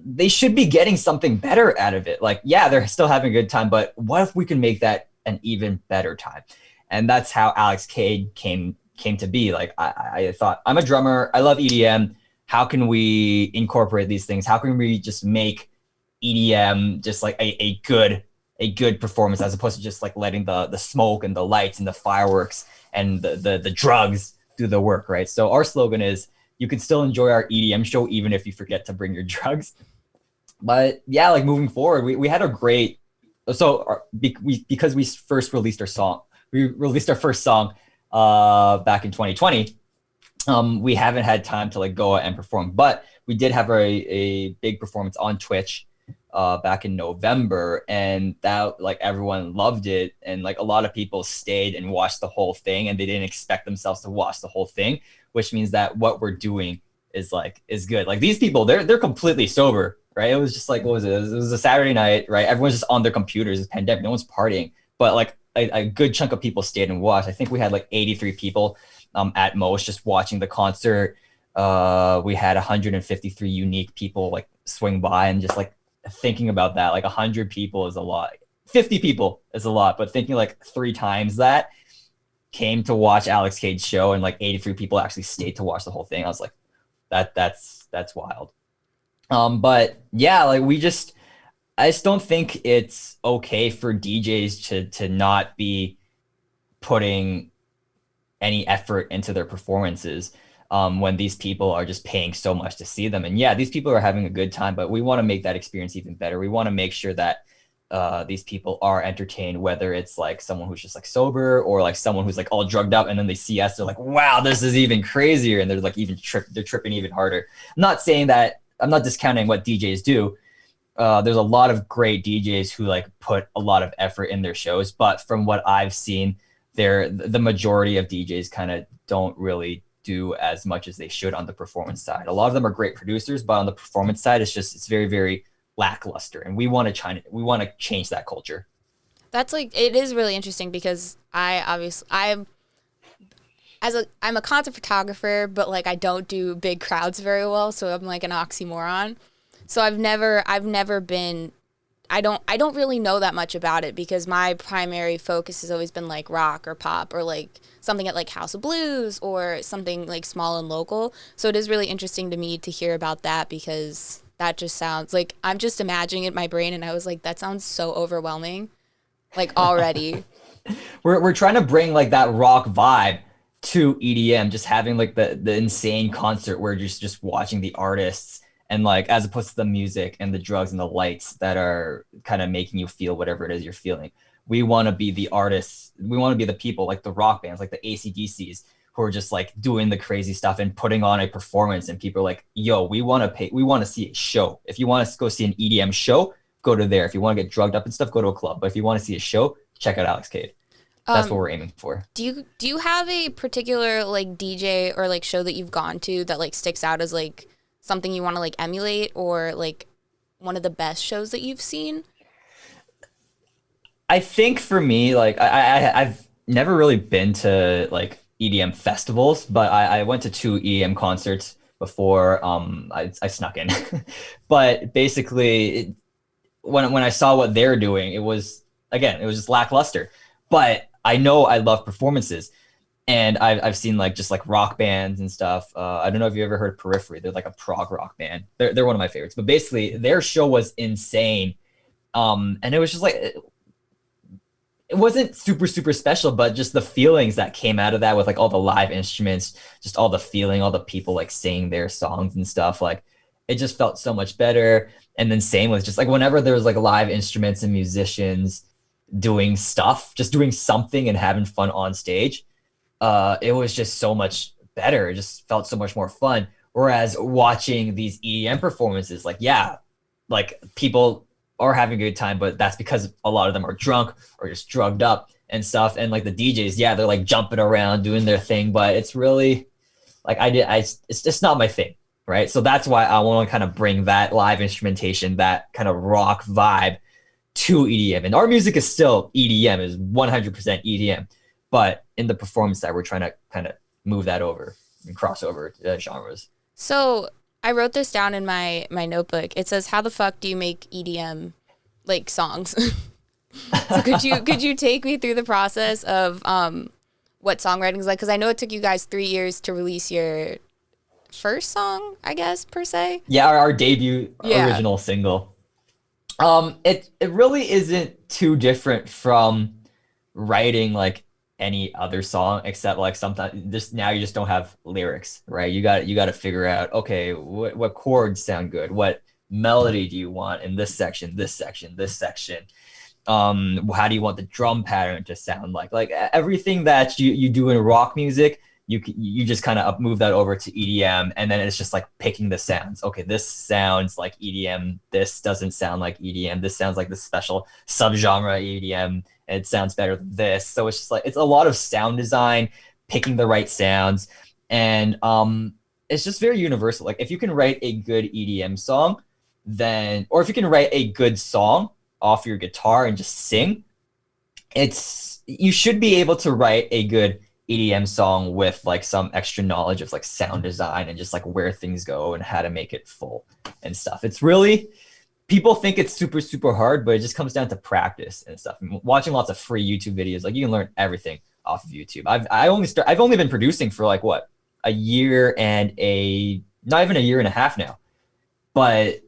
They should be getting something better out of it. Like, yeah, they're still having a good time, but what if we can make that an even better time? And that's how ALEXKADE came to be. Like, I thought, I'm a drummer, I love EDM. How can we incorporate these things? How can we just make EDM just like a good performance, as opposed to just like letting the smoke and the lights and the fireworks and the drugs do the work, right? So our slogan is, you can still enjoy our EDM show even if you forget to bring your drugs. But yeah, like moving forward, we had a great, because we first released our song, we released our first song back in 2020. We haven't had time to like go out and perform, but we did have a big performance on Twitch back in November, and that like everyone loved it, and like a lot of people stayed and watched the whole thing, and they didn't expect themselves to watch the whole thing, which means that what we're doing is good. Like these people, they're completely sober, right? It was just like, what was it? It was a Saturday night, right? Everyone's just on their computers. It's pandemic, no one's partying, but like a good chunk of people stayed and watched. I think we had like 83 people at most just watching the concert. We had 153 unique people like swing by, and just like thinking about that, like 100 people is a lot, 50 people is a lot, but thinking like 3 times that came to watch ALEXKADE's show, and like 83 people actually stayed to watch the whole thing. I was like, that's wild. But yeah, like I just don't think it's okay for DJs to not be putting any effort into their performances when these people are just paying so much to see them. And yeah, these people are having a good time, but we want to make that experience even better. We want to make sure that these people are entertained, whether it's like someone who's just like sober, or like someone who's like all drugged up, and then they see us, they're like, wow, this is even crazier, and they're like they're tripping even harder. I'm not saying that, I'm not discounting what DJs do. There's a lot of great DJs who like put a lot of effort in their shows, but from what I've seen, the majority of DJs kind of don't really do as much as they should on the performance side. A lot of them are great producers, but on the performance side, it's very, very lackluster, and we want to change that culture. That's like, it is really interesting, because I'm a concert photographer, but like I don't do big crowds very well, so I'm like an oxymoron. So I've never been, I don't really know that much about it, because my primary focus has always been like rock or pop, or like something at like House of Blues, or something like small and local. So it is really interesting to me to hear about that, because that just sounds like, I'm just imagining it in my brain, and I was like, that sounds so overwhelming, like already. We're trying to bring like that rock vibe to EDM, just having like the insane concert where you're just watching the artists, and like, as opposed to the music and the drugs and the lights that are kind of making you feel whatever it is you're feeling. We want to be the artists. We want to be the people, like the rock bands, like the AC/DCs, who are just like doing the crazy stuff and putting on a performance. And people are like, yo, we want to see a show. If you want to go see an EDM show, go to there. If you want to get drugged up and stuff, go to a club. But if you want to see a show, check out ALEXKADE. That's what we're aiming for. Do you have a particular like DJ or like show that you've gone to that like sticks out as like something you want to like emulate, or like one of the best shows that you've seen? I think for me, like I've never really been to like EDM festivals, but I went to 2 EDM concerts before. I snuck in, but basically, when I saw what they're doing, it was just lackluster. But I know I love performances, and I've seen like just like rock bands and stuff. I don't know if you ever heard of Periphery. They're like a prog rock band. They're one of my favorites. But basically, their show was insane. And it was just like it wasn't super special, but just the feelings that came out of that with like all the live instruments, just all the feeling, all the people like saying their songs and stuff, like it just felt so much better. And then same with just like whenever there was like live instruments and musicians doing stuff, just doing something and having fun on stage, it was just so much better. It just felt so much more fun. Whereas watching these EDM performances, like, yeah, like people are having a good time, but that's because a lot of them are drunk or just drugged up and stuff. And like the DJs, yeah, they're like jumping around doing their thing, but it's really like it's just not my thing, right? So that's why I want to kind of bring that live instrumentation, that kind of rock vibe to EDM. And our music is still EDM, is 100% EDM, but in the performance that we're trying to kind of move that over and cross over genres. So I wrote this down in my notebook. It says, "How the fuck do you make EDM like songs?" So could you take me through the process of what songwriting is like? Because I know it took you guys 3 years to release your first song, I guess, per se. Yeah, our debut original single. It really isn't too different from writing like any other song, except like sometimes just now you just don't have lyrics, right? You got to figure out, okay, what chords sound good, what melody do you want in this section, how do you want the drum pattern to sound like everything that you do in rock music, you just kind of move that over to EDM, and then it's just like picking the sounds. Okay, this sounds like EDM, this doesn't sound like EDM, this sounds like this special subgenre EDM, and it sounds better than this. So it's just like it's a lot of sound design, picking the right sounds, and it's just very universal. Like if you can write a good EDM song, or if you can write a good song off your guitar and just sing, you should be able to write a good EDM song with like some extra knowledge of like sound design and just like where things go and how to make it full and stuff. It's really, people think it's super hard, but it just comes down to practice and stuff. And watching lots of free YouTube videos, like you can learn everything off of YouTube. I've only been producing for like what, a year and not even a year and a half now, but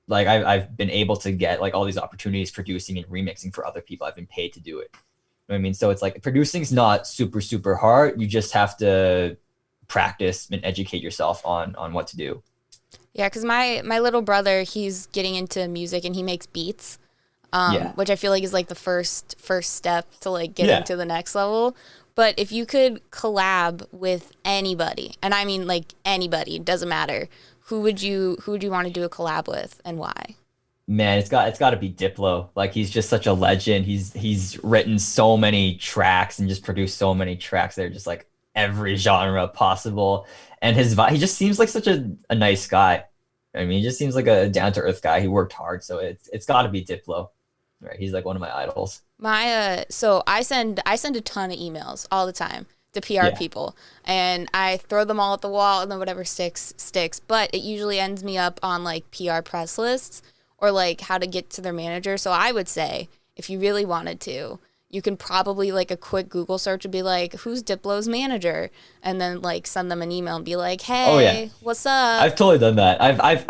like I've been able to get like all these opportunities producing and remixing for other people. I've been paid to do it. You know what I mean? So it's like producing's not super hard. You just have to practice and educate yourself on what to do. Yeah, because my little brother, he's getting into music and he makes beats, which I feel like is like the first step to like get into the next level. But if you could collab with anybody, and I mean like anybody, it doesn't matter, who would you want to do a collab with and why? Man, it's got to be Diplo. Like he's just such a legend. He's written so many tracks and just produced so many tracks that are just like every genre possible. And he just seems like such a nice guy. I mean, he just seems like a down to earth guy. He worked hard, so it's got to be Diplo. Right? He's like one of my idols. So I send a ton of emails all the time to PR people, and I throw them all at the wall, and then whatever sticks. But it usually ends me up on like PR press lists, or like how to get to their manager. So I would say if you really wanted to, you can probably like a quick Google search and be like, who's Diplo's manager? And then like send them an email and be like, hey, what's up? I've totally done that. I've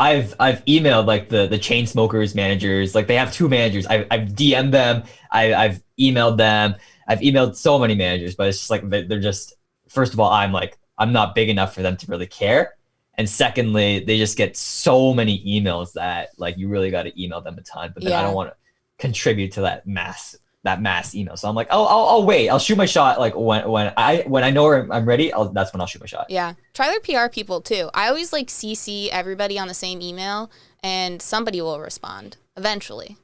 emailed like the Chainsmokers managers. Like they have 2 managers. I've DM'd them. I've emailed them. I've emailed so many managers, but it's just like they're just, first of all, I'm not big enough for them to really care. And secondly, they just get so many emails that like you really got to email them a ton. But then I don't want to contribute to that mass email. So I'm like, I'll wait. I'll shoot my shot. Like when I know I'm ready, that's when I'll shoot my shot. Yeah. Try their PR people too. I always like CC everybody on the same email, and somebody will respond eventually.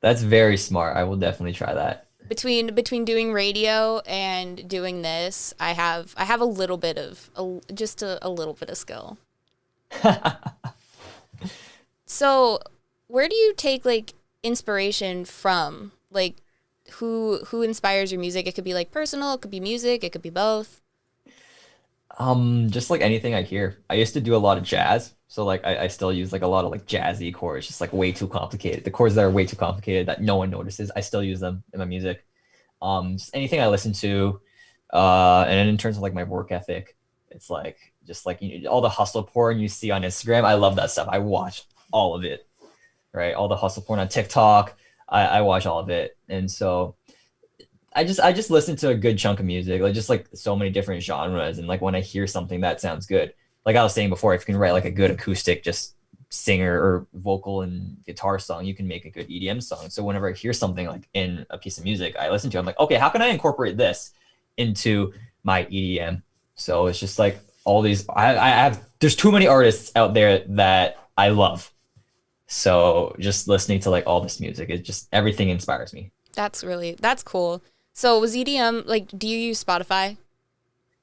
That's very smart. I will definitely try that. Between doing radio and doing this, I have a little bit of just a little bit of skill. So, where do you take like inspiration from? Like who inspires your music? It could be like personal, it could be music, it could be both. Just like anything I hear. I used to do a lot of jazz, so like I still use like a lot of like jazzy chords, just like way too complicated. The chords that are way too complicated that no one notices, I still use them in my music. Just anything I listen to, and then in terms of like my work ethic, it's like just like all the hustle porn you see on Instagram. I love that stuff. I watch all of it, right? All the hustle porn on TikTok, I watch all of it, and so I just listen to a good chunk of music, like just like so many different genres. And like when I hear something that sounds good, like I was saying before, if you can write like a good acoustic, just singer or vocal and guitar song, you can make a good EDM song. So whenever I hear something like in a piece of music I listen to, I'm like, okay, how can I incorporate this into my EDM? So it's just like all these, I have, there's too many artists out there that I love. So just listening to like all this music, it just, everything inspires me. That's cool. So was EDM like? Do you use Spotify?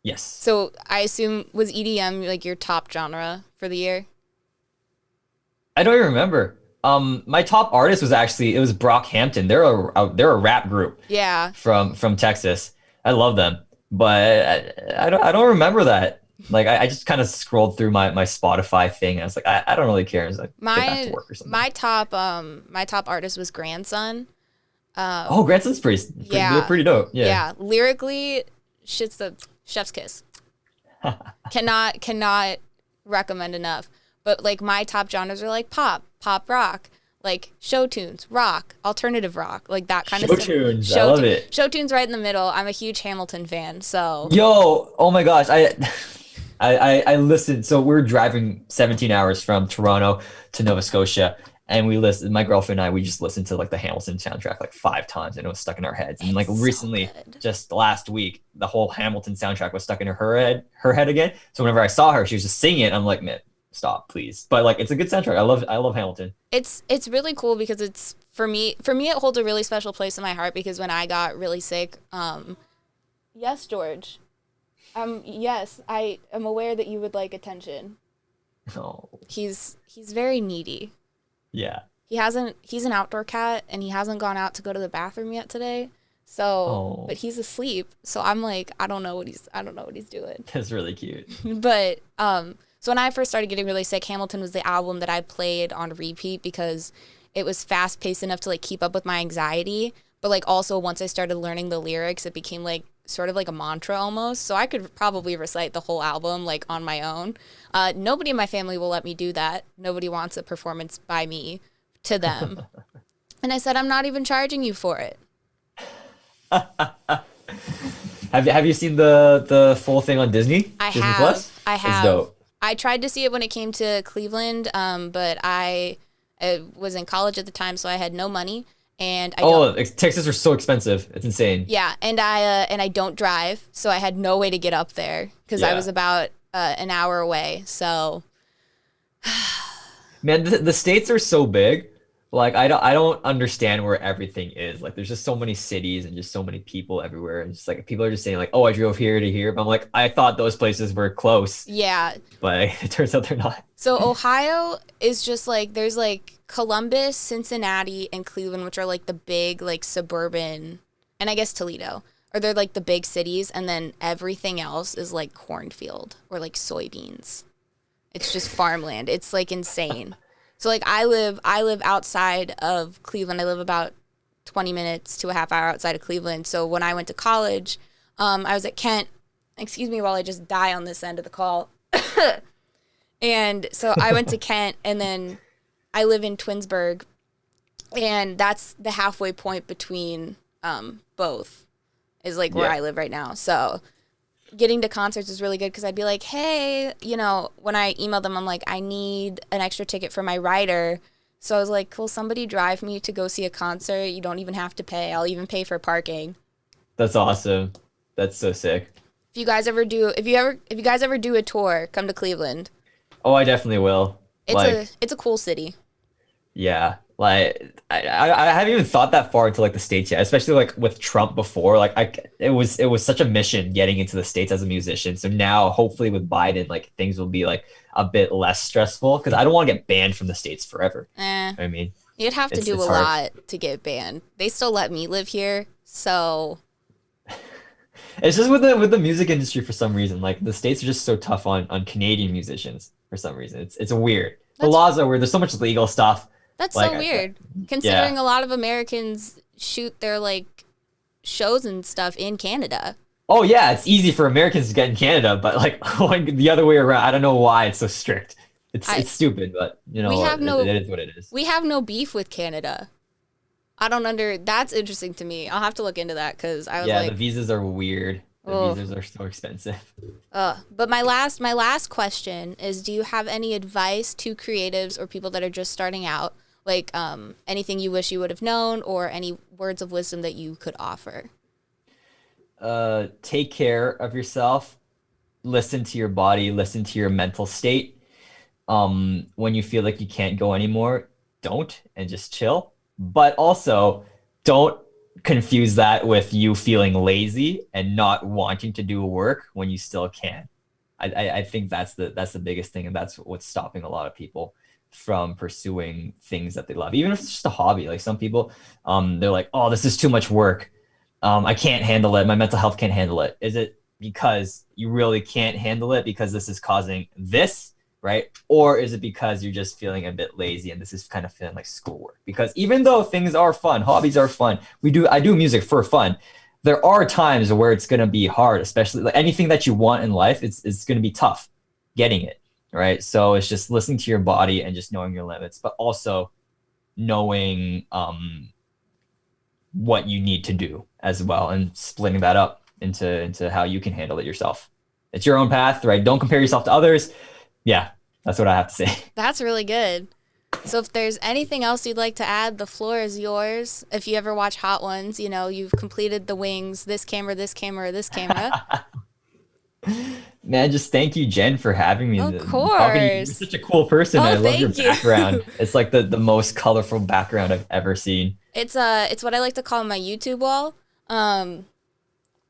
Yes. So I assume was EDM like your top genre for the year? I don't even remember. My top artist was actually, it was Brockhampton. They're a rap group Yeah. from Texas. I love them, but I don't remember that. Like I just kind of scrolled through my Spotify thing and I was like, I don't really care. It's like get back to My work or something. my top artist was Grandson. Oh, Granson's Yeah. pretty dope. Yeah. Yeah. Lyrically, shit's the chef's kiss. Cannot recommend enough. But like my top genres are like pop rock, like show tunes, rock, alternative rock, like that kind of Show stuff. tunes. I love it. Show tunes right in the middle. I'm a huge Hamilton fan, so Yo, oh my gosh. I listened. So we're driving 17 hours from Toronto to Nova Scotia, and we listened. My girlfriend and I, we just listened to like the Hamilton soundtrack like 5 times, and it was stuck in our heads. And like it's so recently, good. just last week, the whole Hamilton soundtrack was stuck in her head again. So whenever I saw her, she was just singing it. I'm like, man, stop, please. But like, it's a good soundtrack. I love Hamilton. It's really cool because it's for me it holds a really special place in my heart because when I got really sick, yes, George. Yes, I am aware that you would like attention. Oh, He's very needy. yeah. He's an outdoor cat and he hasn't gone out to go to the bathroom yet today. So, Oh, but he's asleep. So I'm like, I don't know what he's doing. that's really cute. But so when I first started getting really sick, Hamilton was the album that I played on repeat because it was fast paced enough to like keep up with my anxiety. But like also once I started learning the lyrics, it became like sort of like a mantra almost. So I could probably recite the whole album like on my own. Nobody in my family will let me do that. Nobody wants a performance by me to them. And I said, I'm not even charging you for it. Have you seen the full thing on Disney? I Disney have. Plus? I It's have. dope. I tried to see it when it came to Cleveland, but I was in college at the time, so I had no money, and I don't. Oh, Texas are so expensive. It's insane. Yeah, and I don't drive, so I had no way to get up there because I Yeah. was about an hour away. So Man, the states are so big. Like I don't understand where everything is. Like there's just so many cities and just so many people everywhere. And just like people are just saying like, "Oh, I drove here to here." But I'm like, I thought those places were close, yeah, but it turns out they're not. so Ohio is just like there's like Columbus, Cincinnati, and Cleveland, which are like the big like suburban, and I guess Toledo. Or they're like the big cities, and then everything else is like cornfield or like soybeans. It's just farmland. It's like insane. So like I live outside of Cleveland. I live about 20 minutes to a half hour outside of Cleveland. So when I went to college, I was at Kent. Excuse me while I just die on this end of the call. And so I went to Kent, and then I live in Twinsburg, and that's the halfway point between both is like where Yeah. I live right now. So getting to concerts is really good because I'd be like, hey, when I emailed them, I'm like, I need an extra ticket for my rider. So I was like, will somebody drive me to go see a concert? You don't even have to pay. I'll even pay for parking. That's awesome. That's so sick. If you guys ever do a tour, come to Cleveland. Oh, I definitely will. It's Like, it's a cool city. yeah. Like I haven't even thought that far into like the States yet, especially like with Trump before. Like it was such a mission getting into the States as a musician. So now hopefully with Biden, like things will be like a bit less stressful because I don't want to get banned from the States forever. I mean, You'd have to do a hard. lot to get banned. They still let me live here, so It's just with the music industry for some reason. Like the States are just so tough on Canadian musicians for some reason. It's weird. The That's laws are weird. There's so much legal stuff. that's Like so weird. yeah. Considering a lot of Americans shoot their like shows and stuff in Canada. Oh yeah, it's easy for Americans to get in Canada, but like the other way around, I don't know why it's so strict. It's stupid, but you know, it is what it is. We have no beef with Canada. That's interesting to me. I'll have to look into that because I was Yeah, like, the visas are weird. The visas are so expensive. But my last question is, do you have any advice to creatives or people that are just starting out? Like anything you wish you would have known or any words of wisdom that you could offer? Take care of yourself. Listen to your body. Listen to your mental state. When you feel like you can't go anymore, don't, and just chill. But also, don't confuse that with you feeling lazy and not wanting to do work when you still can. I think that's the biggest thing, and that's what's stopping a lot of people from pursuing things that they love, even if it's just a hobby. Like some people, they're like, oh, this is too much work. I can't handle it. My mental health can't handle it. Is it because you really can't handle it because this is causing this, right? Or is it because you're just feeling a bit lazy and this is kind of feeling like schoolwork? Because even though things are fun, hobbies are fun, I do music for fun. There are times where it's going to be hard, especially like anything that you want in life, it's going to be tough getting it, right? So it's just listening to your body and just knowing your limits, but also knowing what you need to do as well and splitting that up into how you can handle it yourself. It's your own path, right? Don't compare yourself to others. Yeah, that's what I have to say. That's really good. So if there's anything else you'd like to add, the floor is yours. If you ever watch Hot Ones, you know, you've completed the wings, this camera, this camera, this camera. Man, just thank you, Jen, for having me. Of course. You're such a cool person. I love your background. It's like the most colorful background I've ever seen. It's what I like to call my YouTube wall.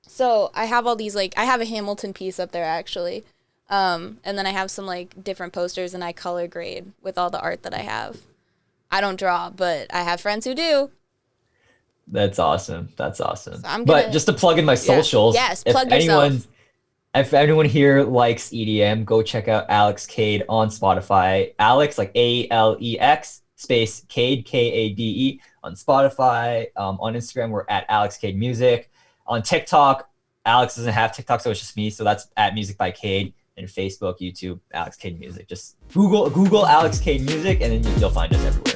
So I have all these, like, I have a Hamilton piece up there actually. And then I have some like different posters and I color grade with all the art that I have. I don't draw, but I have friends who do. That's awesome. That's awesome. So but just to plug in my socials. Yes, plug yourself. If anyone here likes EDM, go check out ALEXKADE on Spotify. Alex, like ALEX space KADE, KADE on Spotify. On Instagram, we're at ALEXKADE Music. On TikTok, Alex doesn't have TikTok, so it's just me. So that's at Music by KADE. And Facebook, YouTube, ALEXKADE Music. Just Google ALEXKADE Music, and then you'll find us everywhere.